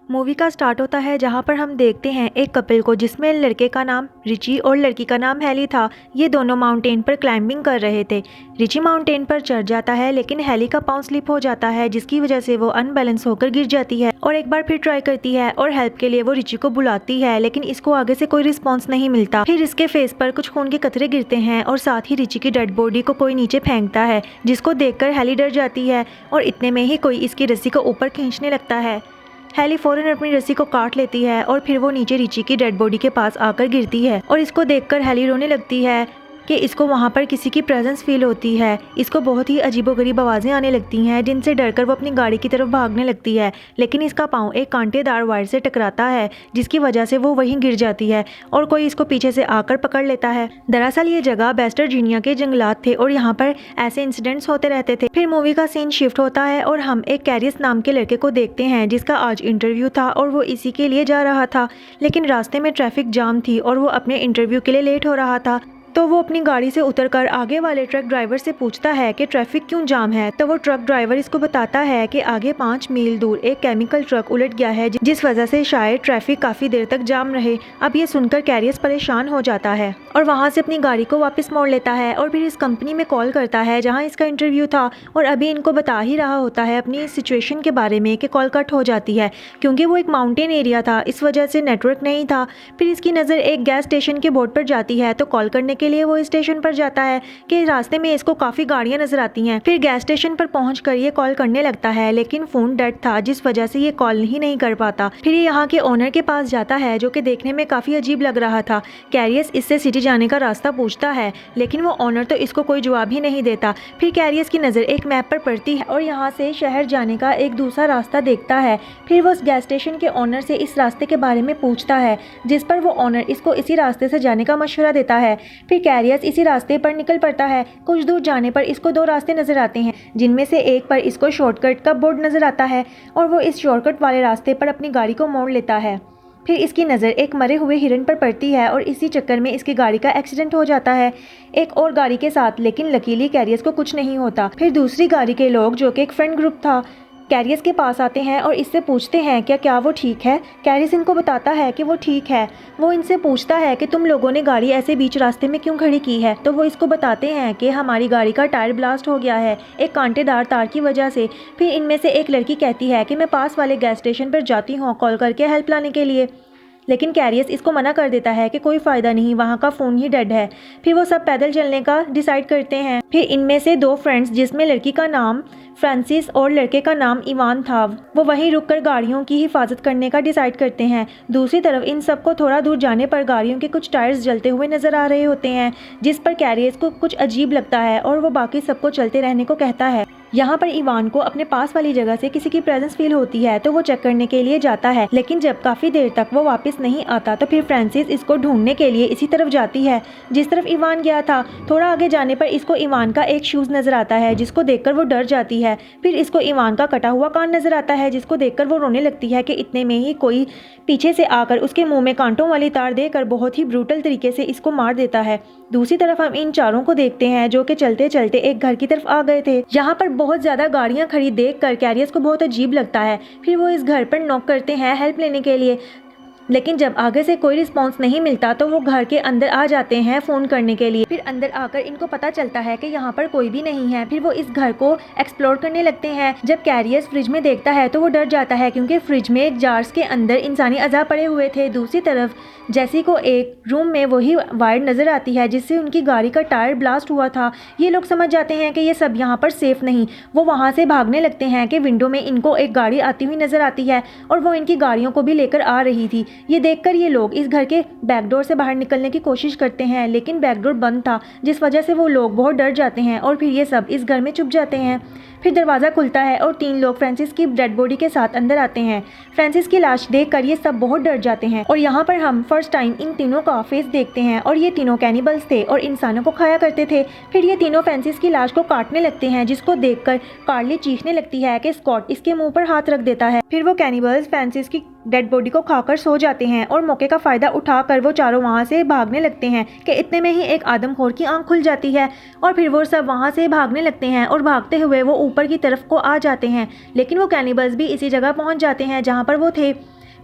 Movie का start होता है जहाँ पर हम देखते हैं एक कपल को जिसमें लड़के का नाम रिची और लड़की का नाम हेली था। ये दोनों माउंटेन पर क्लाइंबिंग कर रहे थे। रिची माउंटेन पर चढ़ जाता है लेकिन हेली का पाँव स्लिप हो जाता है जिसकी वजह से वो अनबैलेंस होकर गिर जाती है और एक बार फिर ट्राई करती है और हेल्प के लिए वो रिची को बुलाती है लेकिन इसको आगे से कोई रिस्पॉन्स नहीं मिलता। फिर इसके फेस पर कुछ खून के कतरे गिरते हैं और साथ ही रिची की डेड बॉडी को कोई नीचे फेंकता है जिसको देखकर हेली डर जाती है और इतने में ही कोई इसकी रस्सी को ऊपर खींचने लगता है। हेली फौरन अपनी रस्सी को काट लेती है और फिर वो नीचे रिची की डेड बॉडी के पास आकर गिरती है और इसको देखकर हेली रोने लगती है कि इसको वहाँ पर किसी की प्रेजेंस फील होती है। इसको बहुत ही अजीबोगरीब आवाज़ें आने लगती हैं जिनसे डरकर वो अपनी गाड़ी की तरफ भागने लगती है लेकिन इसका पाँव एक कांटेदार वायर से टकराता है जिसकी वजह से वो वहीं गिर जाती है और कोई इसको पीछे से आकर पकड़ लेता है। दरअसल ये जगह वेस्ट वर्जीनिया के जंगलात थे और यहाँ पर ऐसे इंसिडेंट्स होते रहते थे। फिर मूवी का सीन शिफ्ट होता है और हम एक कैरियस नाम के लड़के को देखते हैं जिसका आज इंटरव्यू था और वो इसी के लिए जा रहा था लेकिन रास्ते में ट्रैफिक जाम थी और वो अपने इंटरव्यू के लिए लेट हो रहा था। तो वो अपनी गाड़ी से उतरकर आगे वाले ट्रक ड्राइवर से पूछता है कि ट्रैफिक क्यों जाम है। तो वो ट्रक ड्राइवर इसको बताता है कि आगे 5 मील दूर एक केमिकल ट्रक उलट गया है जिस वजह से शायद ट्रैफिक काफ़ी देर तक जाम रहे। अब ये सुनकर कैरियस परेशान हो जाता है और वहाँ से अपनी गाड़ी को वापस मोड़ लेता है और फिर इस कंपनी में कॉल करता है जहाँ इसका इंटरव्यू था और अभी इनको बता ही रहा होता है अपनी सिचुएशन के बारे में कि कॉल कट हो जाती है क्योंकि वो एक माउंटेन एरिया था, इस वजह से नेटवर्क नहीं था। फिर इसकी नज़र एक गैस स्टेशन के बोर्ड पर जाती है तो कॉल करने के लिए वो स्टेशन पर जाता है कि रास्ते में इसको काफ़ी गाड़ियां नजर आती हैं। फिर गैस स्टेशन पर पहुंचकर ये कॉल करने लगता है लेकिन फ़ोन डेड था जिस वजह से ये कॉल ही नहीं कर पाता। फिर ये यहाँ के ओनर के पास जाता है जो कि देखने में काफ़ी अजीब लग रहा था। कैरियस इससे सिटी जाने का रास्ता पूछता है लेकिन वो ओनर तो इसको कोई जवाब ही नहीं देता। फिर कैरियस की नज़र एक मैप पर पड़ती है और यहाँ से शहर जाने का एक दूसरा रास्ता देखता है। फिर वो उस गैस स्टेशन के ओनर से इस रास्ते के बारे में पूछता है जिस पर वो ओनर इसको इसी रास्ते से जाने का मशवरा देता है। फिर कैरियस इसी रास्ते पर निकल पड़ता है। कुछ दूर जाने पर इसको 2 रास्ते नजर आते हैं जिनमें से एक पर इसको शॉर्टकट का बोर्ड नजर आता है और वो इस शॉर्टकट वाले रास्ते पर अपनी गाड़ी को मोड़ लेता है। फिर इसकी नज़र एक मरे हुए हिरन पर पड़ती है और इसी चक्कर में इसकी गाड़ी का एक्सीडेंट हो जाता है एक और गाड़ी के साथ, लेकिन लकीली कैरियस को कुछ नहीं होता। फिर दूसरी गाड़ी के लोग जो कि एक फ्रेंड ग्रुप था कैरियस के पास आते हैं और इससे पूछते हैं क्या वो ठीक है। कैरियस इनको बताता है कि वो ठीक है। वो इनसे पूछता है कि तुम लोगों ने गाड़ी ऐसे बीच रास्ते में क्यों खड़ी की है। तो वो इसको बताते हैं कि हमारी गाड़ी का टायर ब्लास्ट हो गया है एक कांटेदार तार की वजह से। फिर इनमें से एक लड़की कहती है कि मैं पास वाले गैस स्टेशन पर जाती हूँ कॉल करके हेल्प लाने के लिए, लेकिन कैरियस इसको मना कर देता है कि कोई फ़ायदा नहीं, वहाँ का फ़ोन ही डेड है। फिर वो सब पैदल चलने का डिसाइड करते हैं। फिर इनमें से 2 फ्रेंड्स जिसमें लड़की का नाम फ्रांसिस और लड़के का नाम इवान था वो वहीं रुककर गाड़ियों की हिफाजत करने का डिसाइड करते हैं। दूसरी तरफ इन सबको थोड़ा दूर जाने पर गाड़ियों के कुछ टायर्स जलते हुए नज़र आ रहे होते हैं जिस पर कैरियस को कुछ अजीब लगता है और वो बाकी सबको चलते रहने को कहता है। यहाँ पर इवान को अपने पास वाली जगह से किसी की प्रेजेंस फील होती है तो वो चेक करने के लिए जाता है लेकिन जब काफ़ी देर तक वो वापस नहीं आता तो फिर फ्रांसिस इसको ढूंढने के लिए इसी तरफ जाती है जिस तरफ इवान गया था। थोड़ा आगे जाने पर इसको इवान का एक शूज़ नज़र आता है जिसको देखकर वो डर जाती है। फिर इसको इवान का कटा हुआ कान नज़र आता है जिसको देखकर वो रोने लगती है कि इतने में ही कोई पीछे से आकर उसके मुँह में कांटों वाली तार देकर बहुत ही ब्रूटल तरीके से इसको मार देता है। दूसरी तरफ हम इन चारों को देखते हैं जो कि चलते चलते एक घर की तरफ आ गए थे। यहाँ पर बहुत ज़्यादा गाड़ियाँ खड़ी देखकर कैरियस को बहुत अजीब लगता है। फिर वो इस घर पर नॉक करते हैं हेल्प लेने के लिए, लेकिन जब आगे से कोई रिस्पांस नहीं मिलता तो वो घर के अंदर आ जाते हैं फ़ोन करने के लिए। फिर अंदर आकर इनको पता चलता है कि यहाँ पर कोई भी नहीं है। फिर वो इस घर को एक्सप्लोर करने लगते हैं। जब कैरियस फ्रिज में देखता है तो वो डर जाता है क्योंकि फ्रिज में जार्स के अंदर इंसानी अज़ा पड़े हुए थे। दूसरी तरफ जैसी को एक रूम में वही वायर नज़र आती है जिससे उनकी गाड़ी का टायर ब्लास्ट हुआ था। ये लोग समझ जाते हैं कि ये सब यहाँ पर सेफ नहीं। वो वहाँ से भागने लगते हैं कि विंडो में इनको एक गाड़ी आती हुई नज़र आती है और वो इनकी गाड़ियों को भी लेकर आ रही थी। ये देखकर ये लोग इस घर के बैकडोर से बाहर निकलने की कोशिश करते हैं लेकिन बैकडोर बंद था जिस वजह से वो लोग बहुत डर जाते हैं और फिर ये सब इस घर में छुप जाते हैं। फिर दरवाज़ा खुलता है और 3 लोग फ्रांसिस की डेड बॉडी के साथ अंदर आते हैं। फ्रांसिस की लाश देखकर ये सब बहुत डर जाते हैं और यहाँ पर हम फर्स्ट टाइम इन तीनों का फेस देखते हैं और ये तीनों कैनिबल्स थे और इंसानों को खाया करते थे। फिर ये तीनों फ्रांसिस की लाश को काटने लगते हैं जिसको देखकर कार्ली चीखने लगती है कि स्कॉट इसके मुंह पर हाथ रख देता है। फिर वो कैनिबल्स फ्रांसिस की डेड बॉडी को खाकर सो जाते हैं और मौके का फ़ायदा उठाकर वो चारों वहाँ से भागने लगते हैं कि इतने में ही एक आदमखोर की आंख खुल जाती है और फिर वो सब वहाँ से भागने लगते हैं और भागते हुए वो ऊपर की तरफ को आ जाते हैं। लेकिन वो कैनिबल्स भी इसी जगह पहुँच जाते हैं जहाँ पर वो थे।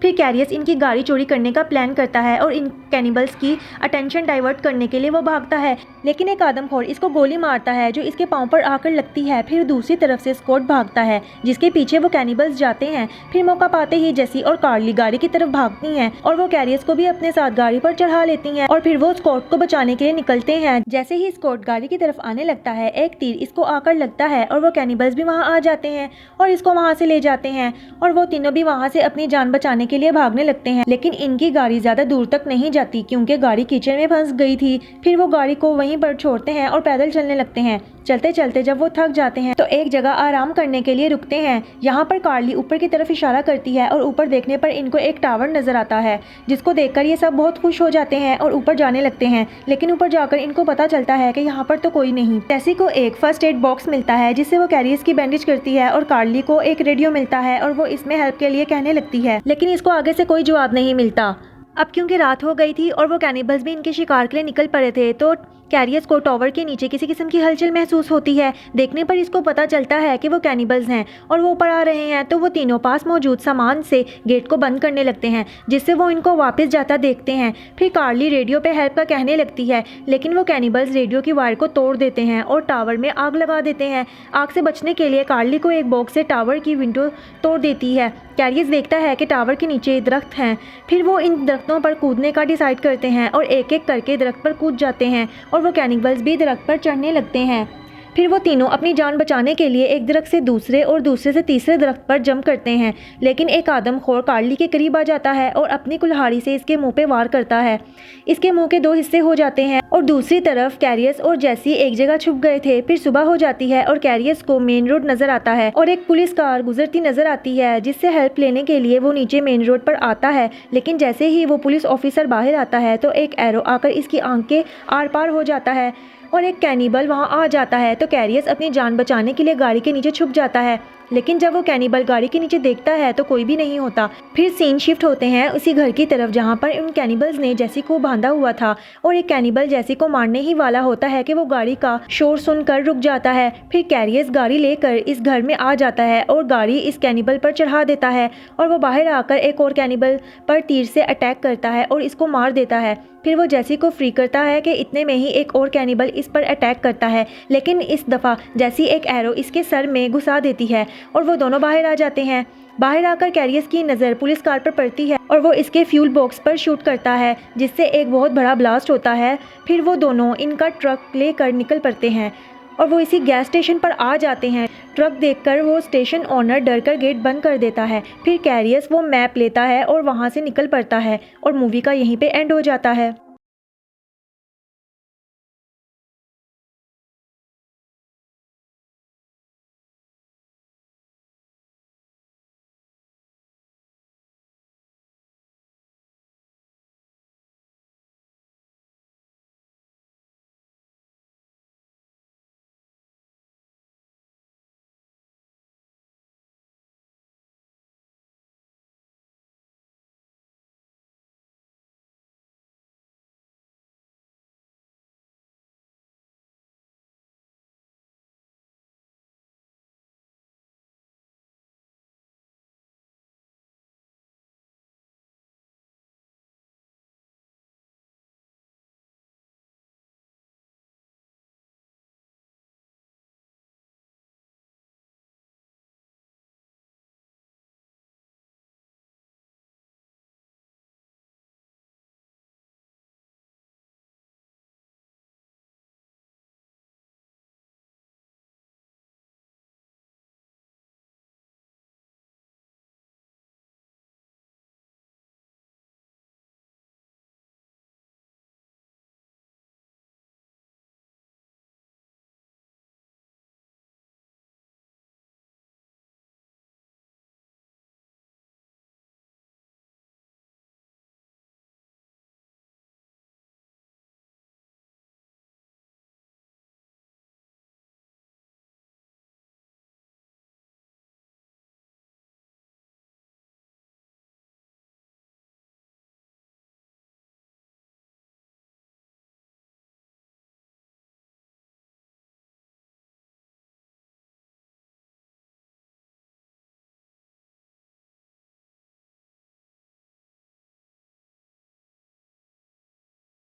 फिर कैरियस इनकी गाड़ी चोरी करने का प्लान करता है और इन कैनिबल्स की अटेंशन डाइवर्ट करने के लिए वो भागता है, लेकिन एक आदमखोर इसको गोली मारता है जो इसके पाँव पर आकर लगती है। फिर दूसरी तरफ से स्कॉट भागता है जिसके पीछे वो कैनिबल्स जाते हैं। फिर मौका पाते ही जेसी और कार्ली गाड़ी की तरफ भागती हैं और वो कैरियस को भी अपने साथ गाड़ी पर चढ़ा लेती हैं और फिर वो स्कॉट को बचाने के लिए निकलते हैं। जैसे ही स्कॉट गाड़ी की तरफ आने लगता है एक तीर इसको आकर लगता है और वो कैनिबल्स भी वहाँ आ जाते हैं और इसको वहाँ से ले जाते हैं और वो तीनों भी वहाँ से अपनी जान बचाने के लिए भागने लगते हैं। लेकिन इनकी गाड़ी ज़्यादा दूर तक नहीं जाती क्योंकि गाड़ी कीचड़ में फंस गई थी। फिर वो गाड़ी को वहीं पर छोड़ते हैं और पैदल चलने लगते हैं। चलते चलते जब वो थक जाते हैं तो एक जगह आराम करने के लिए रुकते हैं। यहाँ पर कार्ली ऊपर की तरफ इशारा करती है और ऊपर देखने पर इनको एक टावर नजर आता है जिसको देखकर ये सब बहुत खुश हो जाते हैं और ऊपर जाने लगते हैं। लेकिन ऊपर जाकर इनको पता चलता है कि यहाँ पर तो कोई नहीं। जेसी को एक फर्स्ट एड बॉक्स मिलता है जिससे वो कैरियस की बैंडेज करती है और कार्ली को एक रेडियो मिलता है और वो इसमें हेल्प के लिए कहने लगती है, लेकिन इसको आगे से कोई जवाब नहीं मिलता। अब क्योंकि रात हो गई थी और वो कैनिबल्स भी इनके शिकार के लिए निकल पड़े थे तो कैरियस को टावर के नीचे किसी किस्म की हलचल महसूस होती है। देखने पर इसको पता चलता है कि वो कैनिबल्स हैं और वो ऊपर आ रहे हैं। तो वो तीनों पास मौजूद सामान से गेट को बंद करने लगते हैं जिससे वो इनको वापस जाता देखते हैं। फिर कार्ली रेडियो पे हेल्प का कहने लगती है लेकिन वो कैनिबल्स रेडियो की वायर को तोड़ देते हैं और टावर में आग लगा देते हैं। आग से बचने के लिए कार्ली को एक बॉक्स से टावर की विंडो तोड़ देती है। कैरियस देखता है कि टावर के नीचे दरख्त हैं। फिर वो इन दरख्तों पर कूदने का डिसाइड करते हैं और एक एक करके दरख्त पर कूद जाते हैं और वो कैनिबल्स भी दरख्त पर चढ़ने लगते हैं। फिर वो तीनों अपनी जान बचाने के लिए एक दरख्त से दूसरे और दूसरे से तीसरे दरख्त पर जंप करते हैं, लेकिन एक आदमखोर कार्ली के करीब आ जाता है और अपनी कुल्हाड़ी से इसके मुंह पे वार करता है। इसके मुंह के दो हिस्से हो जाते हैं और दूसरी तरफ कैरियस और जेसी एक जगह छुप गए थे। फिर सुबह हो जाती है और कैरियस को मेन रोड नजर आता है और एक पुलिस कार गुजरती नजर आती है जिससे हेल्प लेने के लिए वो नीचे मेन रोड पर आता है। लेकिन जैसे ही वो पुलिस ऑफिसर बाहर आता है तो एक एरो आकर इसकी आंख के आर पार हो जाता है और एक कैनिबल वहां आ जाता है। तो कैरियस अपनी जान बचाने के लिए गाड़ी के नीचे छुप जाता है, लेकिन जब वो कैनिबल गाड़ी के नीचे देखता है तो कोई भी नहीं होता। फिर सीन शिफ्ट होते हैं उसी घर की तरफ जहां पर उन कैनिबल्स ने जेसी को बांधा हुआ था और एक कैनिबल जेसी को मारने ही वाला होता है कि वो गाड़ी का शोर सुनकर रुक जाता है। फिर कैरियस गाड़ी लेकर इस घर में आ जाता है और गाड़ी इस कैनिबल पर चढ़ा देता है और वो बाहर आकर एक और कैनिबल पर तीर से अटैक करता है और इसको मार देता है। फिर वो जेसी को फ्री करता है कि इतने में ही एक और कैनिबल इस पर अटैक करता है, लेकिन इस दफ़ा जेसी एक एरो इसके सर में घुसा देती है और वो दोनों बाहर आ जाते हैं। बाहर आकर कैरियस की नज़र पुलिस कार पर पड़ती है और वो इसके फ्यूल बॉक्स पर शूट करता है जिससे एक बहुत बड़ा ब्लास्ट होता है। फिर वो दोनों इनका ट्रक लेकर निकल पड़ते हैं और वो इसी गैस स्टेशन पर आ जाते हैं। ट्रक देखकर वो स्टेशन ओनर डरकर गेट बंद कर देता है। फिर कैरियस वो मैप लेता है और वहाँ से निकल पड़ता है और मूवी का यहीं पे एंड हो जाता है।